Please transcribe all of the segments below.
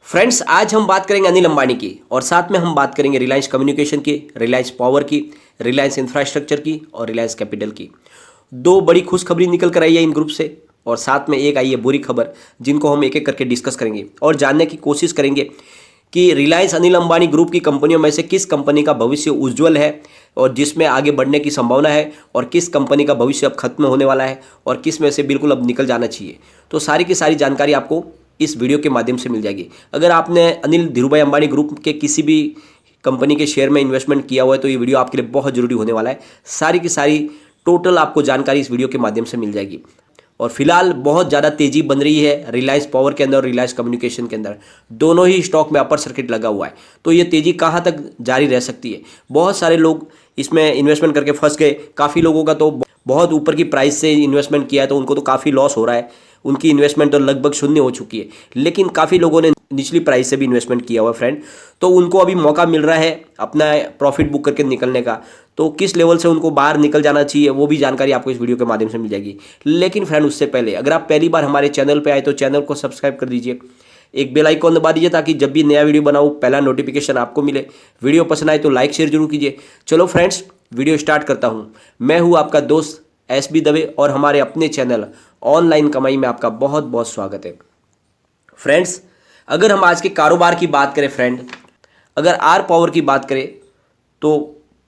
Friends, आज हम बात करेंगे अनिल अंबानी की और साथ में हम बात करेंगे रिलायंस कम्युनिकेशन की, रिलायंस पावर की, रिलायंस इंफ्रास्ट्रक्चर की और रिलायंस कैपिटल की। दो बड़ी खुशखबरी निकल कर आई है इन ग्रुप से और साथ में एक आई है बुरी खबर, जिनको हम एक एक करके डिस्कस करेंगे और जानने की कोशिश करेंगे कि रिलायंस अनिल अंबानी ग्रुप की कंपनियों में से किस कंपनी का भविष्य उज्जवल है और जिसमें आगे बढ़ने की संभावना है और किस कंपनी का भविष्य अब खत्म होने वाला है और किस में से बिल्कुल अब निकल जाना चाहिए। तो सारी की सारी जानकारी आपको इस वीडियो के माध्यम से मिल जाएगी। अगर आपने अनिल धीरूभाई अंबानी ग्रुप के किसी भी कंपनी के शेयर में इन्वेस्टमेंट किया हुआ है तो ये वीडियो आपके लिए बहुत जरूरी होने वाला है। सारी की सारी टोटल आपको जानकारी इस वीडियो के माध्यम से मिल जाएगी। और फिलहाल बहुत ज़्यादा तेजी बन रही है रिलायंस पावर के अंदर और रिलायंस कम्युनिकेशन के अंदर, दोनों ही स्टॉक में अपर सर्किट लगा हुआ है। तो ये तेजी कहाँ तक जारी रह सकती है? बहुत सारे लोग इसमें इन्वेस्टमेंट करके फंस गए। काफ़ी लोगों का तो बहुत ऊपर की प्राइस से इन्वेस्टमेंट किया है तो उनको तो काफ़ी लॉस हो रहा है, उनकी इन्वेस्टमेंट तो लगभग शून्य हो चुकी है। लेकिन काफ़ी लोगों ने निचली प्राइस से भी इन्वेस्टमेंट किया हुआ है फ्रेंड, तो उनको अभी मौका मिल रहा है अपना प्रॉफिट बुक करके निकलने का। तो किस लेवल से उनको बाहर निकल जाना चाहिए वो भी जानकारी आपको इस वीडियो के माध्यम से मिल जाएगी। लेकिन फ्रेंड, उससे पहले अगर आप पहली बार हमारे चैनल पर आए तो चैनल को सब्सक्राइब कर दीजिए, एक बेल आइकॉन दबा दीजिए ताकि जब भी नया वीडियो बनाऊँ पहला नोटिफिकेशन आपको मिले। वीडियो पसंद आए तो लाइक शेयर जरूर कीजिए। चलो फ्रेंड्स, वीडियो स्टार्ट करता हूँ। मैं हूँ आपका दोस्त SB दवे और हमारे अपने चैनल ऑनलाइन कमाई में आपका बहुत बहुत स्वागत है। फ्रेंड्स, अगर हम आज के कारोबार की बात करें फ्रेंड, अगर आर पावर की बात करें तो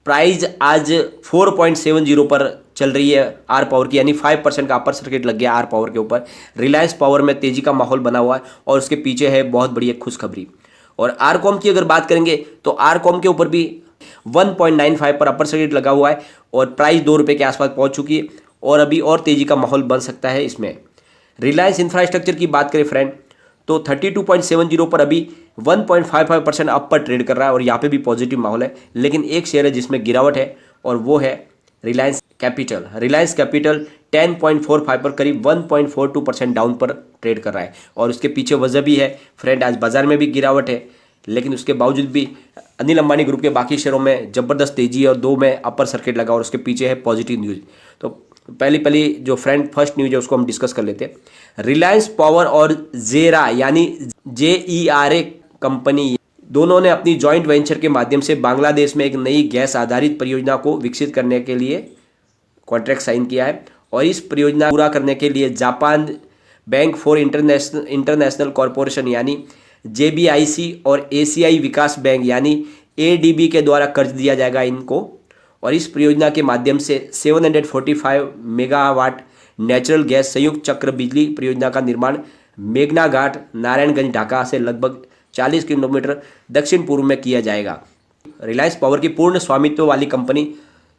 प्राइस आज 4.70 पर चल रही है आर पावर की, यानी 5% का अपर सर्किट लग गया आर पावर के ऊपर। रिलायंस पावर में तेजी का माहौल बना हुआ है और उसके पीछे है बहुत बड़ी एक खुशखबरी। और आर कॉम की अगर बात करेंगे तो आर कॉम के ऊपर भी 1.95 पर अपर सर्किट लगा हुआ है और प्राइस 2 रुपये के आसपास पहुंच चुकी है और अभी और तेजी का माहौल बन सकता है इसमें। रिलायंस इंफ्रास्ट्रक्चर की बात करें फ्रेंड तो 32.70 पर अभी 1.55% अप पर ट्रेड कर रहा है और यहाँ पे भी पॉजिटिव माहौल है। लेकिन एक शेयर है जिसमें गिरावट है और वो है रिलायंस कैपिटल। रिलायंस कैपिटल 10.45 पर करीब 1.42% डाउन पर ट्रेड कर रहा है और उसके पीछे वजह भी है फ्रेंड, आज बाजार में भी गिरावट है। लेकिन उसके बावजूद भी अनिल अंबानी ग्रुप के बाकी शेयरों में जबरदस्त तेजी है और 2 में अपर सर्किट लगा और उसके पीछे है पॉजिटिव न्यूज़। तो पहली जो फ्रेंड फर्स्ट न्यूज है उसको हम डिस्कस कर लेते हैं। रिलायंस पावर और जेरा यानी JERA कंपनी दोनों ने अपनी जॉइंट वेंचर के माध्यम से बांग्लादेश में एक नई गैस आधारित परियोजना को विकसित करने के लिए कॉन्ट्रैक्ट साइन किया है और इस परियोजना पूरा करने के लिए Japan bank for international corporation यानी JBIC और एशियाई विकास बैंक यानी ADB के द्वारा कर्ज दिया जाएगा इनको। और इस परियोजना के माध्यम से 745 मेगावाट नेचुरल गैस संयुक्त चक्र बिजली परियोजना का निर्माण मेघना घाट नारायणगंज ढाका से लगभग 40 किलोमीटर दक्षिण पूर्व में किया जाएगा। रिलायंस पावर की पूर्ण स्वामित्व वाली कंपनी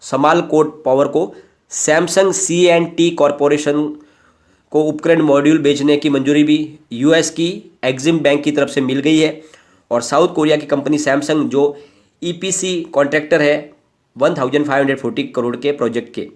समालकोट पावर को सैमसंग C&T कॉरपोरेशन को उपकरण मॉड्यूल बेचने की मंजूरी भी US की एग्जिम बैंक की तरफ से मिल गई है। और साउथ कोरिया की कंपनी सैमसंग जो EPC कॉन्ट्रैक्टर है 1540 करोड़ के प्रोजेक्ट के।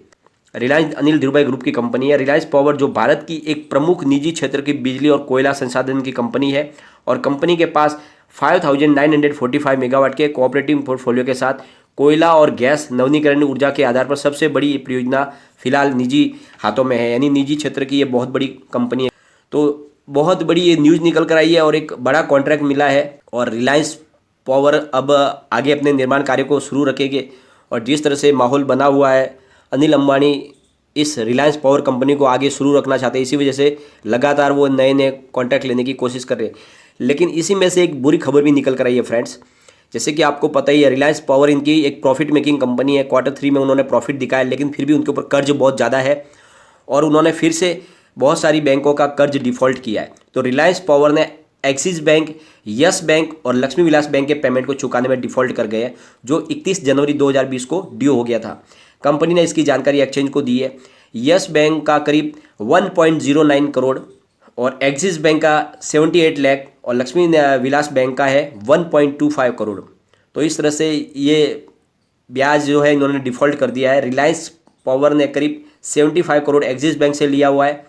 रिलायंस अनिल धीरूभाई ग्रुप की कंपनी है। रिलायंस पावर जो भारत की एक प्रमुख निजी क्षेत्र की बिजली और कोयला संसाधन की कंपनी है और कंपनी के पास 5945 मेगावाट के कोऑपरेटिव पोर्टफोलियो के साथ कोयला और गैस नवीनीकरणीय ऊर्जा के आधार पर सबसे बड़ी परियोजना फिलहाल निजी हाथों में है, यानी निजी क्षेत्र की ये बहुत बड़ी कंपनी है। तो बहुत बड़ी ये न्यूज़ निकल कर आई है और एक बड़ा कॉन्ट्रैक्ट मिला है और रिलायंस पावर अब आगे अपने निर्माण कार्य को शुरू रखेंगे। और जिस तरह से माहौल बना हुआ है, अनिल अंबानी इस रिलायंस पावर कंपनी को आगे शुरू रखना चाहते हैं, इसी वजह से लगातार वो नए नए कॉन्ट्रैक्ट लेने की कोशिश कर रहे हैं। लेकिन इसी में से एक बुरी खबर भी निकल कर आई है फ्रेंड्स। जैसे कि आपको पता ही है, रिलायंस पावर इनकी एक प्रॉफिट मेकिंग कंपनी है। Q3 में उन्होंने प्रॉफिट दिखाया, लेकिन फिर भी उनके ऊपर कर्ज बहुत ज़्यादा है और उन्होंने फिर से बहुत सारी बैंकों का कर्ज डिफ़ॉल्ट किया है। तो रिलायंस पावर ने एक्सिस बैंक, यस बैंक और लक्ष्मी विलास बैंक के पेमेंट को चुकाने में डिफ़ॉल्ट कर गए हैं, जो 31 जनवरी 2020 को ड्यू हो गया था। कंपनी ने इसकी जानकारी एक्सचेंज को दी है। यस बैंक का करीब 1.09 करोड़ और एक्सिस बैंक का 78 लाख और लक्ष्मी विलास बैंक का है 1.25 करोड़। तो इस तरह से ये ब्याज जो है इन्होंने डिफ़ॉल्ट कर दिया है। रिलायंस पावर ने करीब 75 करोड़ एक्सिस बैंक से लिया हुआ है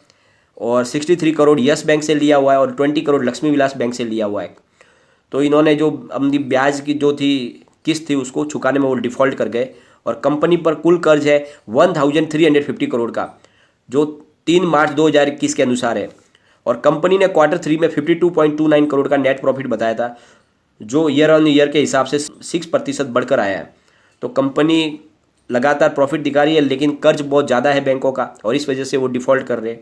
और 63 करोड़ यस बैंक से लिया हुआ है और 20 करोड़ लक्ष्मी विलास बैंक से लिया हुआ है। तो इन्होंने जो अपनी ब्याज की जो थी किस्त थी उसको चुकाने में वो डिफ़ॉल्ट कर गए और कंपनी पर कुल कर्ज है 1350 करोड़ का, जो 3 मार्च 2021 के अनुसार है। और कंपनी ने Q3 में 52.29 करोड़ का नेट प्रॉफिट बताया था, जो ईयर ऑन ईयर के हिसाब से 6% बढ़कर आया है। तो कंपनी लगातार प्रॉफिट दिखा रही है, लेकिन कर्ज बहुत ज़्यादा है बैंकों का और इस वजह से वो डिफ़ॉल्ट कर रहे हैं।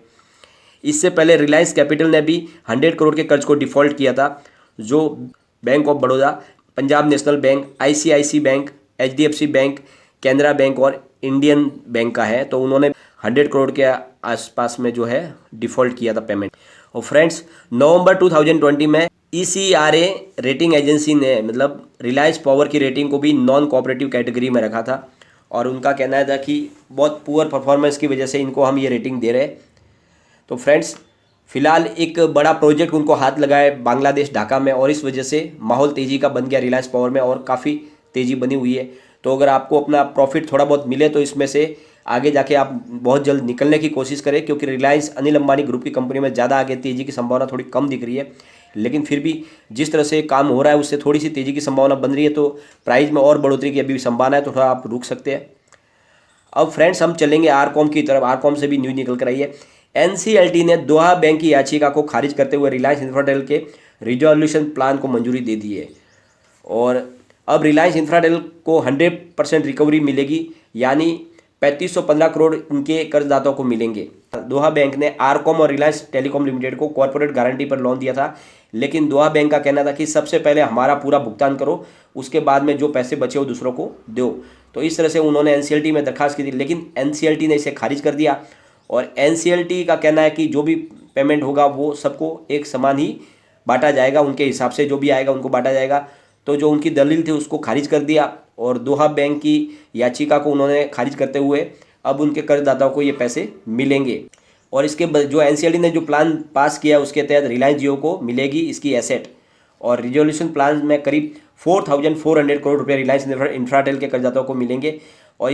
इससे पहले रिलायंस कैपिटल ने भी 100 करोड़ के कर्ज को डिफ़ॉल्ट किया था, जो bank of Baroda, Punjab national bank, ICICI bank, HDFC bank, Canara bank और इंडियन बैंक का है। तो उन्होंने 100 करोड़ के आसपास में जो है डिफ़ॉल्ट किया था पेमेंट। और फ्रेंड्स, नवंबर 2020 में ECRA रेटिंग एजेंसी ने मतलब रिलायंस पावर की रेटिंग को भी नॉन कोऑपरेटिव कैटेगरी में रखा था और उनका कहना था कि बहुत पुअर परफॉर्मेंस की वजह से इनको हम ये रेटिंग दे रहे हैं। तो फ्रेंड्स, फिलहाल एक बड़ा प्रोजेक्ट उनको हाथ लगा है बांग्लादेश ढाका में और इस वजह से माहौल तेज़ी का बन गया रिलायंस पावर में और काफ़ी तेज़ी बनी हुई है। तो अगर आपको अपना प्रॉफिट थोड़ा बहुत मिले तो इसमें से आगे जाके आप बहुत जल्द निकलने की कोशिश करें, क्योंकि रिलायंस अनिल अंबानी ग्रुप की कंपनी में ज़्यादा आगे तेज़ी की संभावना थोड़ी कम दिख रही है। लेकिन फिर भी जिस तरह से काम हो रहा है उससे थोड़ी सी तेज़ी की संभावना बन रही है, तो प्राइस में और बढ़ोतरी की अभी भी संभावना है, तो थोड़ा आप रुक सकते हैं। अब फ्रेंड्स, हम चलेंगे आरकॉम की तरफ। आरकॉम से भी न्यूज़ निकल कर आई है। NCLT ने दोहा बैंक की याचिका को खारिज करते हुए रिलायंस इंफ्राटेल के रिजोल्यूशन प्लान को मंजूरी दे दी है और अब रिलायंस इंफ्राटेल को 100% रिकवरी मिलेगी, यानी 3515 करोड़ उनके कर्जदाताओं को मिलेंगे। दोहा बैंक ने आरकॉम और रिलायंस टेलीकॉम लिमिटेड को कॉर्पोरेट गारंटी पर लोन दिया था, लेकिन दोहा बैंक का कहना था कि सबसे पहले हमारा पूरा भुगतान करो, उसके बाद में जो पैसे बचे वो दूसरों को दो। तो इस तरह से उन्होंने NCLT में दरखास्त की थी, लेकिन NCLT ने इसे खारिज कर दिया और NCLT का कहना है कि जो भी पेमेंट होगा वो सबको एक समान ही बांटा जाएगा, उनके हिसाब से जो भी आएगा उनको बांटा जाएगा। तो जो उनकी दलील थी उसको खारिज कर दिया और दोहा बैंक की याचिका को उन्होंने खारिज करते हुए अब उनके कर्जदाताओं को ये पैसे मिलेंगे। और इसके जो NCLT ने जो प्लान पास किया उसके तहत रिलायंस जियो को मिलेगी इसकी एसेट, और रिजोल्यूशन प्लान में करीब 4400 करोड़ रुपये रिलायंस इंफ्राटेल के कर्जदाताओं को मिलेंगे। और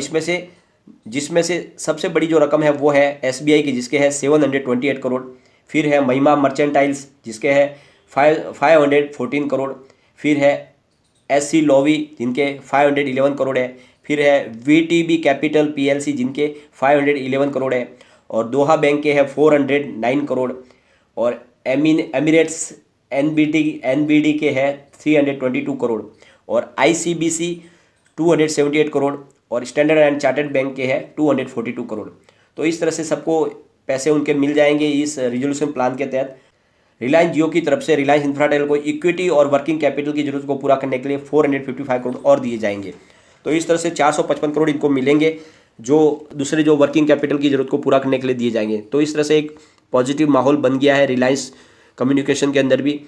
जिसमें से सबसे बड़ी जो रकम है वो है SBI की, जिसके है 728 करोड़। फिर है महिमा मर्चेंटाइल्स जिसके है 514 करोड़। फिर है SC लोवी जिनके 511 करोड़ है। फिर है VTB कैपिटल PLC जिनके 511 करोड़ है। और दोहा बैंक के है 409 करोड़। और एमिरेट्स NBD के है 322 करोड़। और ICBC 278 करोड़ और स्टैंडर्ड एंड चार्टर्ड बैंक के है 242 करोड़। तो इस तरह से सबको पैसे उनके मिल जाएंगे इस रिजोल्यूशन प्लान के तहत। रिलायंस जियो की तरफ से रिलायंस इंफ्राटेल को इक्विटी और वर्किंग कैपिटल की जरूरत को पूरा करने के लिए 455 करोड़ और दिए जाएंगे। तो इस तरह से 455 करोड़ इनको मिलेंगे, जो दूसरे जो वर्किंग कैपिटल की जरूरत को पूरा करने के लिए दिए जाएंगे। तो इस तरह से एक पॉजिटिव माहौल बन गया है रिलायंस कम्युनिकेशन के अंदर भी।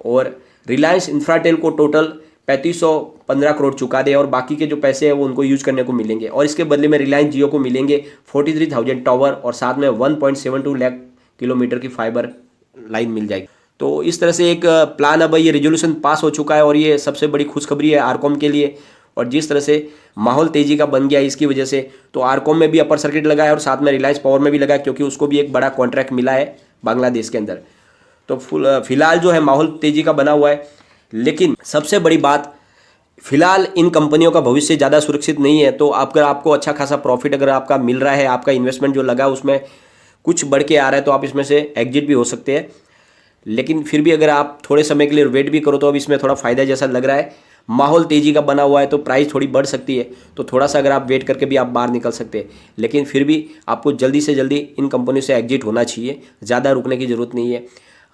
और रिलायंस इंफ्राटेल को टोटल 3515 करोड़ चुका दे और बाकी के जो पैसे हैं वो उनको यूज करने को मिलेंगे। और इसके बदले में रिलायंस जियो को मिलेंगे 43,000 टावर और साथ में 1.72 लाख किलोमीटर की फाइबर लाइन मिल जाएगी। तो इस तरह से एक प्लान, अब ये रिजोल्यूशन पास हो चुका है और ये सबसे बड़ी खुशखबरी है आरकॉम के लिए। और जिस तरह से माहौल तेजी का बन गया इसकी वजह से, तो आरकॉम में भी अपर सर्किट लगा है और साथ में रिलायंस पावर में भी लगा है, क्योंकि उसको भी एक बड़ा कॉन्ट्रैक्ट मिला है बांग्लादेश के अंदर। तो फिलहाल जो है माहौल तेजी का बना हुआ है। लेकिन सबसे बड़ी बात, फिलहाल इन कंपनियों का भविष्य ज़्यादा सुरक्षित नहीं है। तो अगर आपको अच्छा खासा प्रॉफिट अगर आपका मिल रहा है, आपका इन्वेस्टमेंट जो लगा उसमें कुछ बढ़ के आ रहा है, तो आप इसमें से एग्जिट भी हो सकते हैं। लेकिन फिर भी अगर आप थोड़े समय के लिए वेट भी करो तो अब इसमें थोड़ा फ़ायदा जैसा लग रहा है। माहौल तेज़ी का बना हुआ है तो प्राइस थोड़ी बढ़ सकती है, तो थोड़ा सा अगर आप वेट करके भी आप बाहर निकल सकते हैं। लेकिन फिर भी आपको जल्दी से जल्दी इन कंपनियों से एग्जिट होना चाहिए, ज़्यादा रुकने की ज़रूरत नहीं है।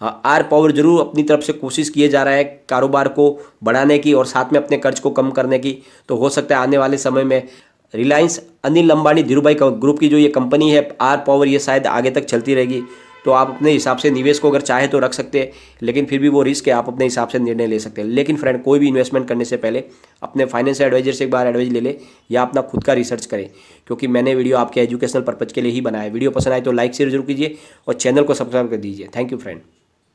आर पावर जरूर अपनी तरफ से कोशिश किए जा रहा है कारोबार को बढ़ाने की और साथ में अपने कर्ज को कम करने की। तो हो सकता है आने वाले समय में रिलायंस अनिल अंबानी धीरूभाई ग्रुप की जो ये कंपनी है आर पावर, ये शायद आगे तक चलती रहेगी। तो आप अपने हिसाब से निवेश को अगर चाहे तो रख सकते हैं, लेकिन फिर भी वो रिस्क है, आप अपने हिसाब से निर्णय ले सकते हैं। लेकिन फ्रेंड, कोई भी इन्वेस्टमेंट करने से पहले अपने फाइनेंशियल एडवाइजर से एक बार एडवाइस ले ले या अपना खुद का रिसर्च करें, क्योंकि मैंने वीडियो आपके एजुकेशनल पर्पज़ के लिए ही बनाया है। वीडियो पसंद आए तो लाइक शेयर जरूर कीजिए और चैनल को सब्सक्राइब कर दीजिए। Thank you friend.